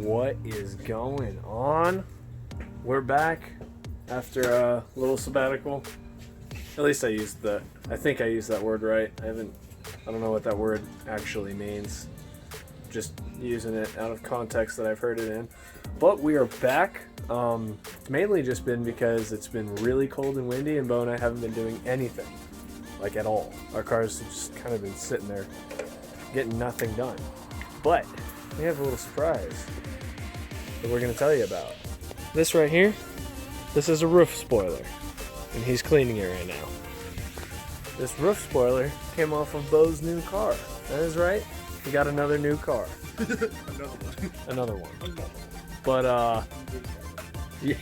What is going on? We're back after a little sabbatical. At least I think I used that word right. I don't know what that word actually means. Just using it out of context that I've heard it in. But we are back. It's mainly just been because it's been really cold and windy, and Bo and I haven't been doing anything, like at all. Our cars have just kind of been sitting there, getting nothing done. But we have a little surprise that we're going to tell you about. This right here, this is a roof spoiler, and he's cleaning it right now. This roof spoiler came off of Bo's new car. That is right. He got another new car. Another one. But, yeah.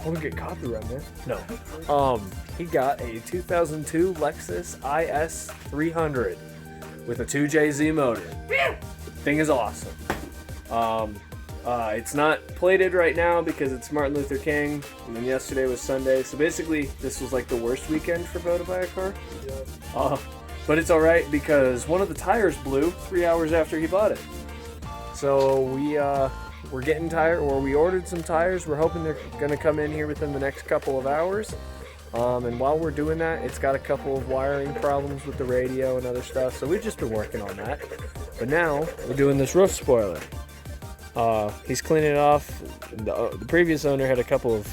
Don't get copyright, man. No. He got a 2002 Lexus IS 300 with a 2JZ motor. Thing is awesome. It's not plated right now because it's Martin Luther King, and then yesterday was Sunday. So basically, this was like the worst weekend for Bo to buy a car. But it's all right because one of the tires blew 3 hours after he bought it. So we're getting tire, or we ordered some tires. We're hoping they're gonna come in here within the next couple of hours. And while we're doing that, it's got a couple of wiring problems with the radio and other stuff. So we've just been working on that. But now we're doing this roof spoiler. He's cleaning it off. The previous owner had a couple of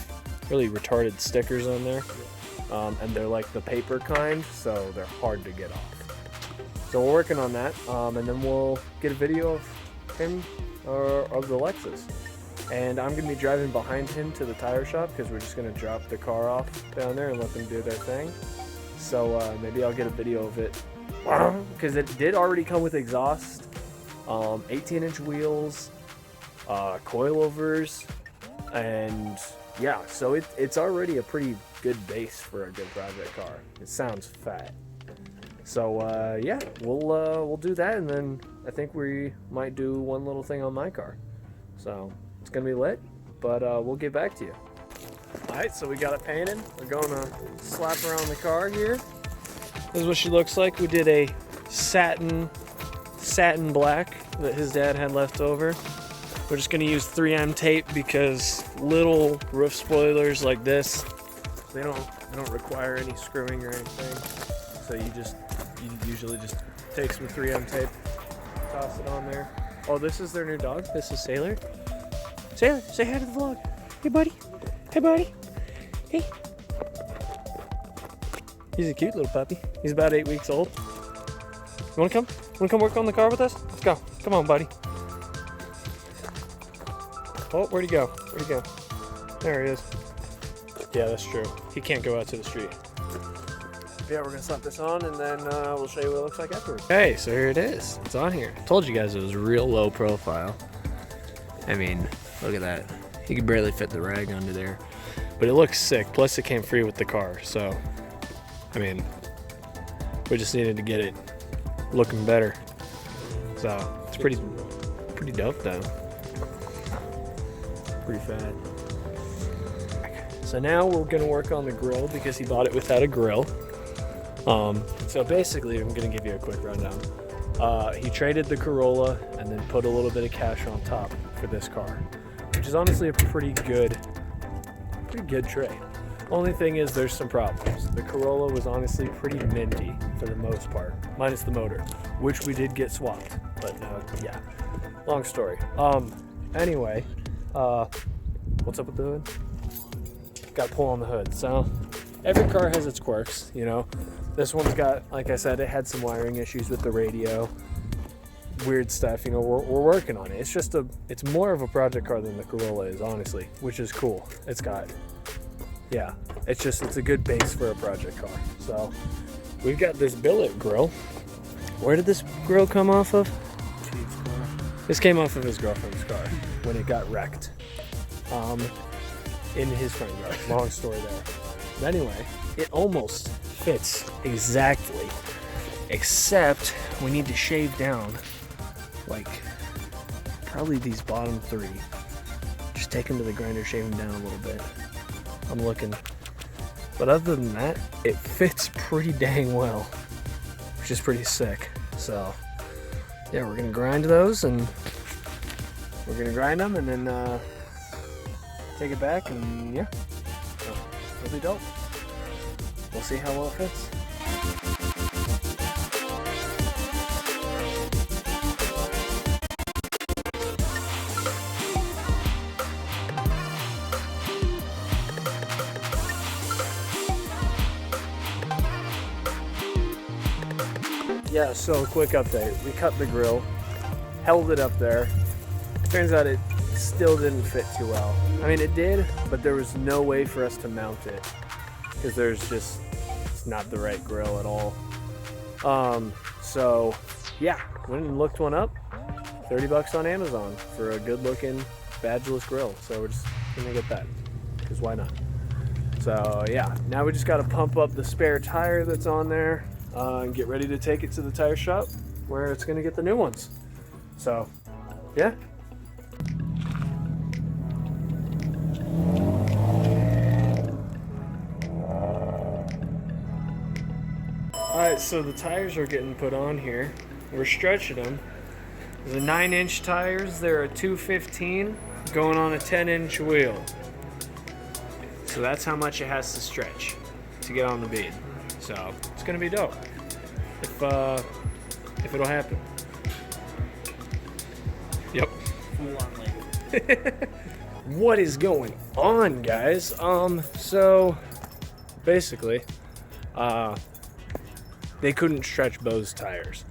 really retarded stickers on there. And they're like the paper kind, so they're hard to get off. So we're working on that, and then we'll get a video of him or of the Lexus. And I'm going to be driving behind him to the tire shop because we're just going to drop the car off down there and let them do their thing. So maybe I'll get a video of it, because it did already come with exhaust, 18-inch wheels, coilovers, and yeah, so it's already a pretty good base for a good project car. It sounds fat. So yeah, we'll do that, and then I think we might do one little thing on my car. So it's gonna be lit, but we'll get back to you. All right, so we got it painted. We're going to slap her on the car here. This is what she looks like. We did a satin black that his dad had left over. We're just gonna use 3M tape because little roof spoilers like this, they don't require any screwing or anything. So you usually just take some 3M tape, toss it on there. Oh, this is their new dog. This is Sailor. Sailor, say hi to the vlog. Hey, buddy. Hey, buddy. Hey. He's a cute little puppy. He's about 8 weeks old. You wanna come? Wanna come work on the car with us? Let's go. Come on, buddy. Oh, where'd he go? Where'd he go? There he is. Yeah, that's true. He can't go out to the street. Yeah, we're gonna slap this on, and then we'll show you what it looks like afterwards. Okay, so here it is. It's on here. Told you guys it was real low profile. I mean, look at that. You can barely fit the rag under there. But it looks sick. Plus, it came free with the car. So, I mean, we just needed to get it looking better. So, it's pretty dope, though. Pretty fat. So now we're gonna work on the grill because he bought it without a grill. So basically, I'm gonna give you a quick rundown. He traded the Corolla and then put a little bit of cash on top for this car, which is honestly a pretty good trade. Only thing is there's some problems. The Corolla was honestly pretty minty for the most part, minus the motor, which we did get swapped. But yeah, long story. Anyway, what's up with the hood? Got to pull on the hood. So every car has its quirks, you know. This one's got, like I said, it had some wiring issues with the radio, weird stuff. You know, we're working on it. It's more of a project car than the Corolla is, honestly, which is cool. It's got, yeah, it's a good base for a project car. So we've got this billet grill. Where did this grill come off of? This came off of his girlfriend's car when it got wrecked. In his front yard. Long story there. But anyway, it almost fits exactly, except we need to shave down like probably these bottom three. Just take them to the grinder, shave them down a little bit. I'm looking. But other than that, it fits pretty dang well, which is pretty sick. So yeah, we're gonna grind those and we're gonna grind them and then take it back, and yeah, so it'll be dope. We'll see how well it fits. Yeah, so quick update. We cut the grill, held it up there. Turns out it still didn't fit too well. I mean, it did, but there was no way for us to mount it because it's not the right grill at all. So yeah, went and looked one up. $30 on Amazon for a good looking badgeless grill. So we're just gonna get that because why not? So yeah, now we just got to pump up the spare tire that's on there and get ready to take it to the tire shop where it's gonna get the new ones. So yeah. Alright, so the tires are getting put on here. We're stretching them. The 9-inch tires, they're a 215 going on a 10-inch wheel. So that's how much it has to stretch to get on the bead. So it's gonna be dope if it'll happen. Yep. What is going on, guys? So basically, they couldn't stretch Bo's tires.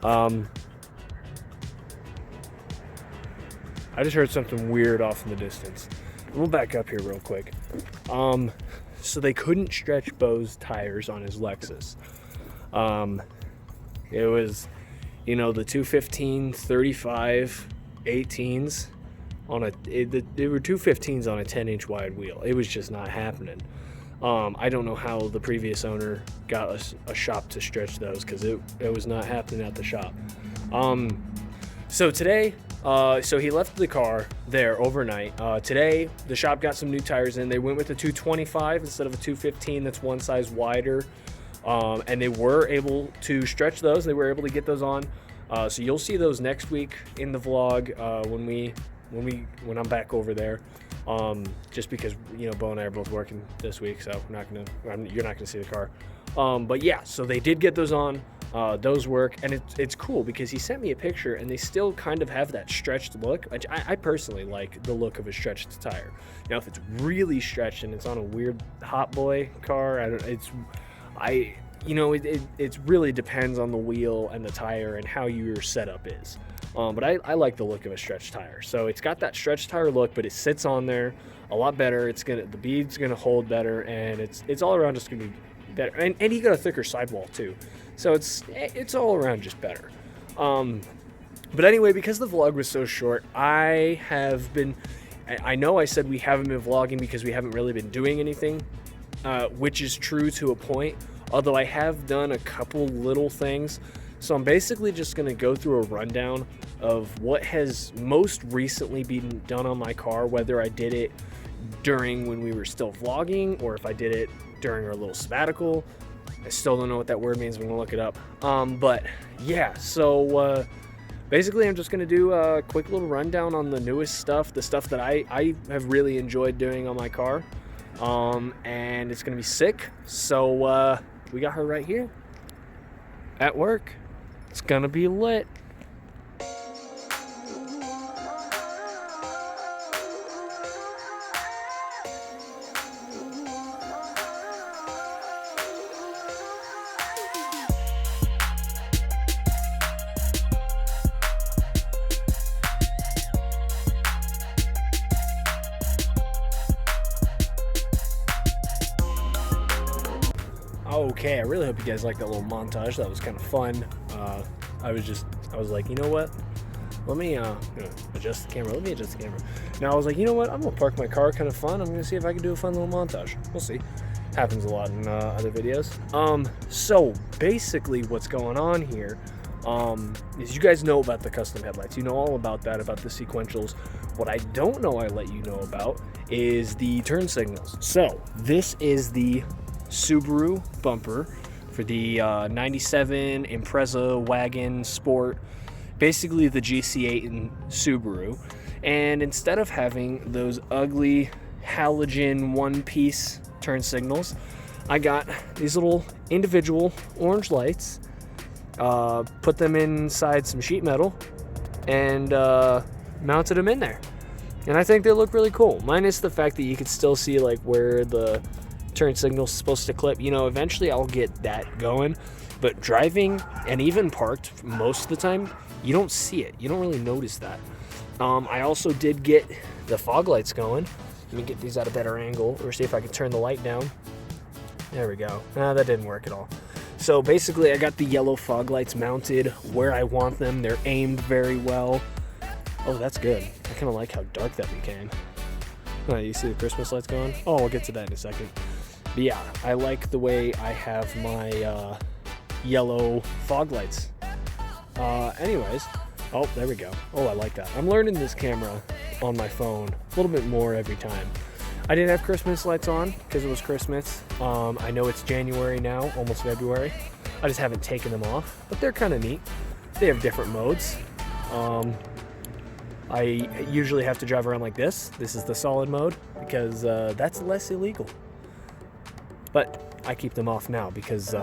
I just heard something weird off in the distance. We'll back up here real quick. So they couldn't stretch Bo's tires on his Lexus. It was, the 215 35 18s on they were 215s on a 10-inch wide wheel. It was just not happening. I don't know how the previous owner got a shop to stretch those because it was not happening at the shop. So today, so he left the car there overnight. Today, the shop got some new tires in. They went with a 225 instead of a 215 that's one size wider. And they were able to stretch those. They were able to get those on. So you'll see those next week in the vlog when I'm back over there. Just because Bo and I are both working this week, so you're not gonna see the car. But yeah, so they did get those on. Those work, and it's cool because he sent me a picture, and they still kind of have that stretched look. Which I personally like the look of a stretched tire. Now, if it's really stretched and it's on a weird hot boy car, it really depends on the wheel and the tire and how your setup is. But I like the look of a stretched tire. So it's got that stretched tire look, but it sits on there a lot better. The bead's gonna hold better, and it's all around just gonna be better. And he got a thicker sidewall too, so it's all around just better. But anyway, because the vlog was so short, I know I said we haven't been vlogging because we haven't really been doing anything, which is true to a point. Although I have done a couple little things. So I'm basically just going to go through a rundown of what has most recently been done on my car, whether I did it during when we were still vlogging or if I did it during our little sabbatical. I still don't know what that word means. I'm going to look it up. But yeah, so basically I'm just going to do a quick little rundown on the newest stuff, the stuff that I have really enjoyed doing on my car. And it's going to be sick. So we got her right here at work. It's gonna be lit. Okay, I really hope you guys liked that little montage. That was kind of fun. I was like, you know what? Let me adjust the camera. Now I was like, you know what? I'm gonna park my car, kind of fun. I'm gonna see if I can do a fun little montage. We'll see. Happens a lot in other videos. So basically, what's going on here is you guys know about the custom headlights. You know all about that, about the sequentials. What I don't know, I let you know about, is the turn signals. So this is the Subaru bumper for the 97 Impreza Wagon Sport basically the GC8 in Subaru. And instead of having those ugly halogen one-piece turn signals, I got these little individual orange lights, put them inside some sheet metal, and mounted them in there. And I think they look really cool, minus the fact that you could still see like where the turn signal's supposed to clip. You know, eventually I'll get that going, but driving and even parked most of the time, you don't see it. You don't really notice that. I also did get the fog lights going. Let me get these at a better angle, or see if I can turn the light down. There we go. That didn't work at all. So basically I got the yellow fog lights mounted where I want them. They're aimed very well. Oh, that's good. I kind of like how dark that became. Oh, you see the Christmas lights going? Oh, we'll get to that in a second. But yeah, I like the way I have my yellow fog lights. Anyways, oh, there we go. Oh, I like that. I'm learning this camera on my phone a little bit more every time. I didn't have Christmas lights on because it was Christmas. I know it's January now, almost February. I just haven't taken them off, but they're kind of neat. They have different modes. I usually have to drive around like this. This is the solid mode because that's less illegal. But I keep them off now because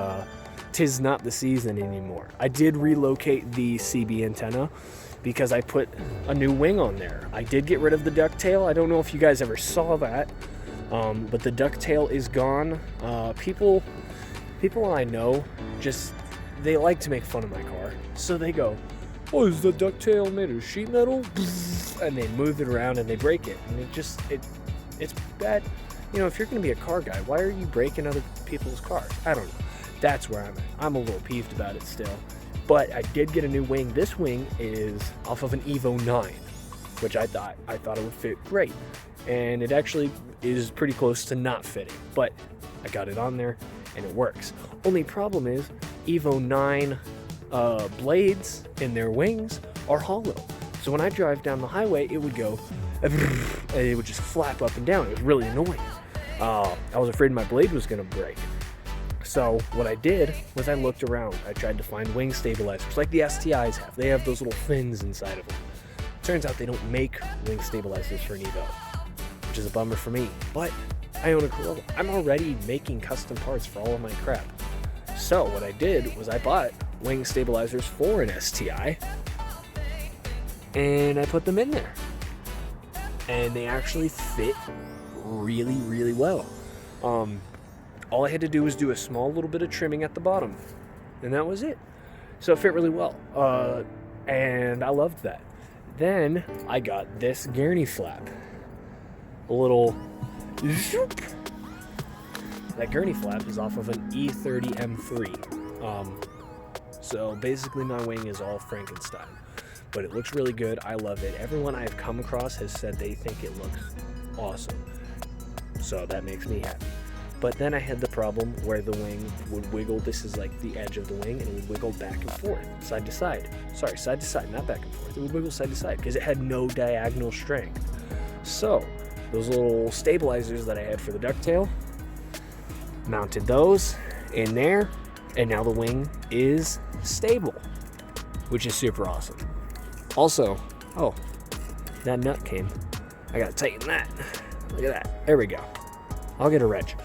'tis not the season anymore. I did relocate the CB antenna because I put a new wing on there. I did get rid of the ducktail. I don't know if you guys ever saw that, but the ducktail is gone. People I know just, they like to make fun of my car. So they go, oh, is the ducktail made of sheet metal? And they move it around and they break it. And it's bad. You know, if you're gonna be a car guy, why are you breaking other people's cars? I don't know. That's where I'm at. I'm a little peeved about it still. But I did get a new wing. This wing is off of an Evo 9, which I thought it would fit great. And it actually is pretty close to not fitting. But I got it on there and it works. Only problem is Evo 9 blades in their wings are hollow. So when I drive down the highway, it would go, and it would just flap up and down. It was really annoying. I was afraid my blade was gonna break. So what I did was I looked around. I tried to find wing stabilizers like the STIs have. They have those little fins inside of them. Turns out they don't make wing stabilizers for an Evo, which is a bummer for me. But I own a Corolla. I'm already making custom parts for all of my crap. So what I did was I bought wing stabilizers for an STI, and I put them in there. And they actually fit really, really well. All I had to do was do a small little bit of trimming at the bottom, and that was it. So it fit really well, and I loved that. Then I got this gurney flap, a little zoop. That gurney flap is off of an E30 M3. So basically my wing is all Frankenstein, but it looks really good. I love it. Everyone I've come across has said they think it looks awesome, so that makes me happy. But then I had the problem where the wing would wiggle. This is like the edge of the wing, and it would wiggle back and forth, side to side. Sorry, side to side, not back and forth. It would wiggle side to side because it had no diagonal strength. So those little stabilizers that I had for the ducktail, mounted those in there, and now the wing is stable, which is super awesome. Also, oh, that nut came. I gotta tighten that. Look at that. There we go. I'll get a wrench.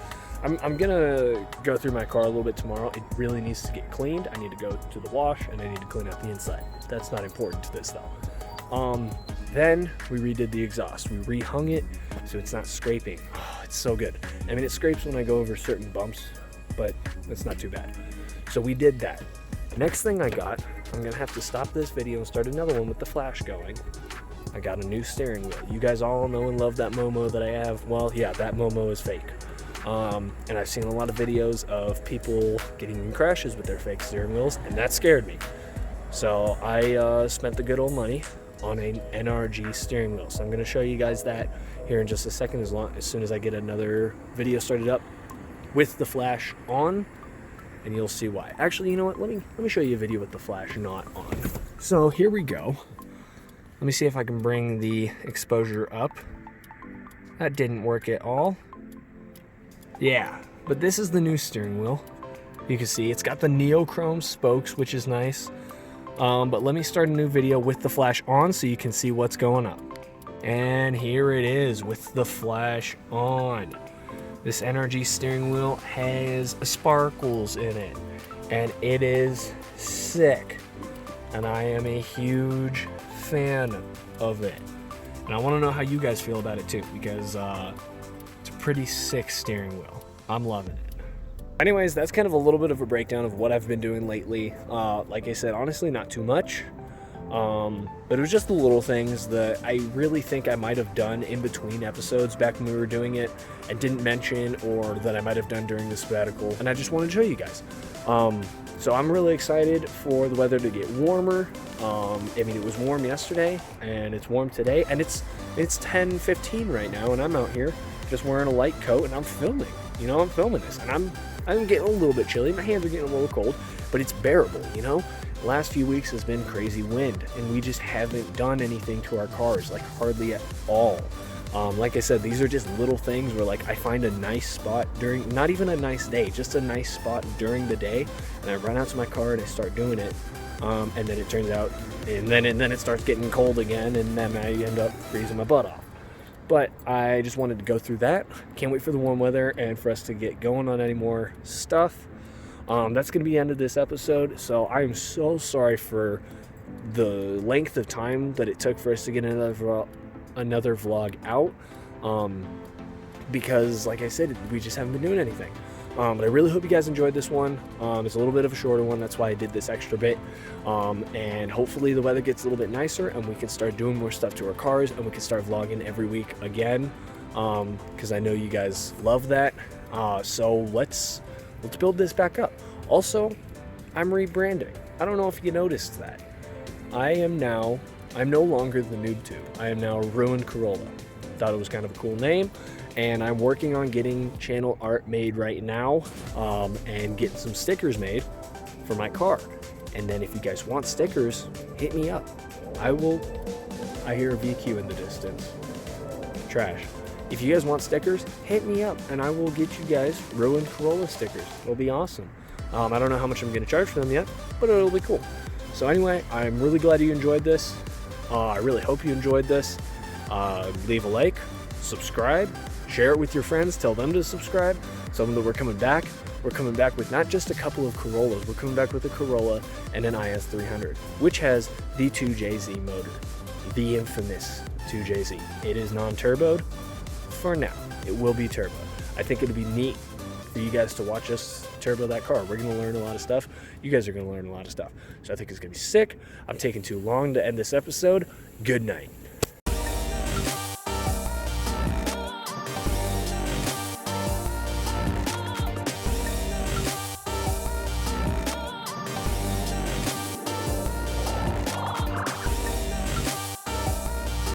I'm gonna go through my car a little bit tomorrow. It really needs to get cleaned. I need to go to the wash and I need to clean up the inside. That's not important to this though. Then we redid the exhaust. We rehung it so it's not scraping. Oh, it's so good. I mean, it scrapes when I go over certain bumps, but it's not too bad. So we did that. Next thing I got, I'm gonna have to stop this video and start another one with the flash going. I got a new steering wheel. You guys all know and love that Momo that I have. Well, yeah, that Momo is fake. And I've seen a lot of videos of people getting in crashes with their fake steering wheels, and that scared me. So I spent the good old money on an NRG steering wheel. So I'm going to show you guys that here in just a second, as soon as I get another video started up with the flash on, and you'll see why. Actually, you know what? Let me show you a video with the flash not on. So here we go. Let me see if I can bring the exposure up. That didn't work at all. Yeah, but this is the new steering wheel. You can see it's got the neochrome spokes, which is nice. But let me start a new video with the flash on so you can see what's going on. And here it is with the flash on. This energy steering wheel has sparkles in it, and it is sick. And I am a huge fan of it. And I want to know how you guys feel about it too, because it's a pretty sick steering wheel. I'm loving it. Anyways, that's kind of a little bit of a breakdown of what I've been doing lately. Like I said, honestly, not too much. But it was just the little things that I really think I might have done in between episodes back when we were doing it and didn't mention, or that I might have done during the sabbatical. And I just wanted to show you guys. So I'm really excited for the weather to get warmer. I mean, it was warm yesterday and it's warm today, and it's 10:15 right now, and I'm out here just wearing a light coat and I'm filming. You know, I'm filming this, and I'm getting a little bit chilly. My hands are getting a little cold, but it's bearable, you know? The last few weeks has been crazy wind, and we just haven't done anything to our cars, like hardly at all. Like I said, these are just little things where, like, I find a nice spot during, not even a nice day, just a nice spot during the day, and I run out to my car and I start doing it, and then it turns out, and then it starts getting cold again, and then I end up freezing my butt off. But I just wanted to go through that. Can't wait for the warm weather and for us to get going on any more stuff. That's going to be the end of this episode. So I am so sorry for the length of time that it took for us to get another vlog out. Because, like I said, we just haven't been doing anything. But I really hope you guys enjoyed this one. It's a little bit of a shorter one. That's why I did this extra bit. And hopefully the weather gets a little bit nicer and we can start doing more stuff to our cars, and we can start vlogging every week again. Because I know you guys love that. So let's build this back up. Also, I'm rebranding. I don't know if you noticed that. I'm no longer the Noob Tube. I am now Ruined Corolla. Thought it was kind of a cool name. And I'm working on getting channel art made right now, and getting some stickers made for my car. And then if you guys want stickers, hit me up. I hear a VQ in the distance. Trash. If you guys want stickers, hit me up and I will get you guys Ruined Corolla stickers. It'll be awesome. I don't know how much I'm going to charge for them yet, but it'll be cool. So anyway, I'm really glad you enjoyed this. I really hope you enjoyed this. Leave a like, subscribe, share it with your friends, tell them to subscribe, tell them that we're coming back. We're coming back with not just a couple of Corollas, we're coming back with a Corolla and an IS300, which has the 2JZ motor, the infamous 2JZ. It is non-turboed for now. It will be turbo. I think it'll be neat for you guys to watch us turbo that car. We're going to learn a lot of stuff. You guys are going to learn a lot of stuff. So I think it's going to be sick. I'm taking too long to end this episode. Good night.